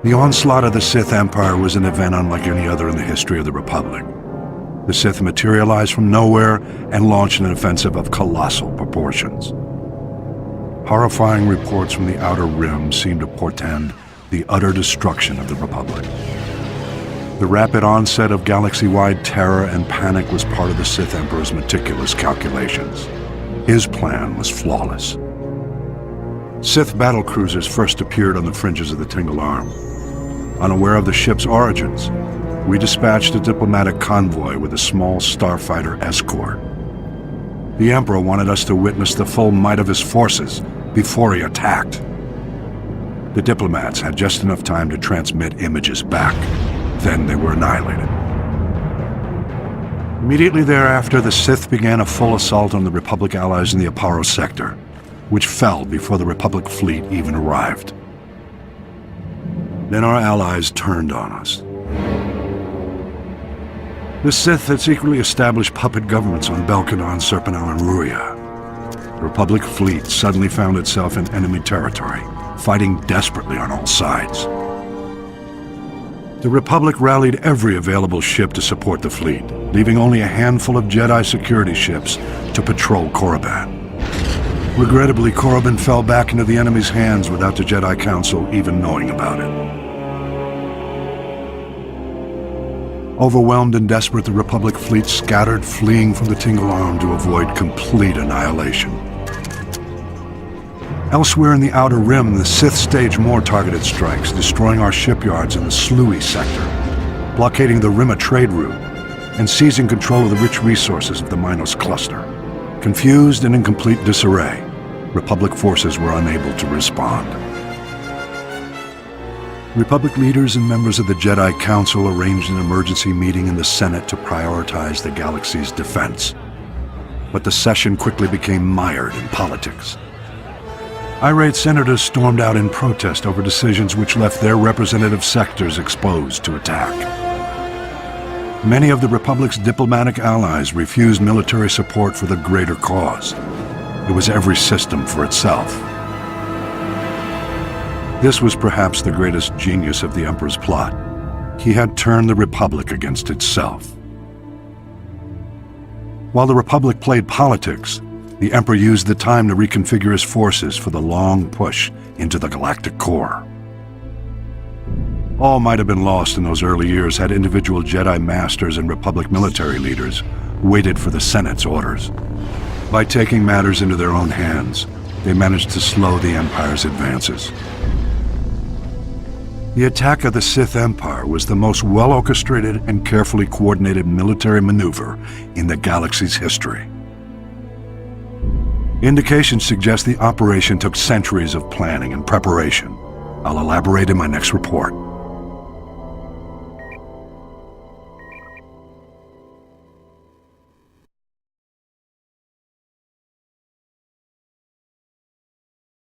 The onslaught of the Sith Empire was an event unlike any other in the history of the Republic. The Sith materialized from nowhere and launched an offensive of colossal proportions. Horrifying reports from the Outer Rim seemed to portend the utter destruction of the Republic. The rapid onset of galaxy-wide terror and panic was part of the Sith Emperor's meticulous calculations. His plan was flawless. Sith battlecruisers first appeared on the fringes of the Tingle Arm. Unaware of the ship's origins, we dispatched a diplomatic convoy with a small starfighter escort. The Emperor wanted us to witness the full might of his forces before he attacked. The diplomats had just enough time to transmit images back. Then they were annihilated. Immediately thereafter, the Sith began a full assault on the Republic allies in the Aparo sector, which fell before the Republic fleet even arrived. Then our allies turned on us. The Sith had secretly established puppet governments on Belkanon, Serpenau, and Ruria. The Republic fleet suddenly found itself in enemy territory, fighting desperately on all sides. The Republic rallied every available ship to support the fleet, leaving only a handful of Jedi security ships to patrol Korriban. Regrettably, Korriban fell back into the enemy's hands without the Jedi Council even knowing about it. Overwhelmed and desperate, the Republic fleet scattered, fleeing from the Tingle Arm to avoid complete annihilation. Elsewhere in the Outer Rim, the Sith staged more targeted strikes, destroying our shipyards in the Sluy sector, blockading the Rimma trade route, and seizing control of the rich resources of the Minos cluster. Confused and in complete disarray, Republic forces were unable to respond. Republic leaders and members of the Jedi Council arranged an emergency meeting in the Senate to prioritize the galaxy's defense. But the session quickly became mired in politics. Irate senators stormed out in protest over decisions which left their representative sectors exposed to attack. Many of the Republic's diplomatic allies refused military support for the greater cause. It was every system for itself. This was perhaps the greatest genius of the Emperor's plot. He had turned the Republic against itself. While the Republic played politics, the Emperor used the time to reconfigure his forces for the long push into the galactic core. All might have been lost in those early years had individual Jedi Masters and Republic military leaders waited for the Senate's orders. By taking matters into their own hands, they managed to slow the Empire's advances. The attack of the Sith Empire was the most well-orchestrated and carefully coordinated military maneuver in the galaxy's history. Indications suggest the operation took centuries of planning and preparation. I'll elaborate in my next report.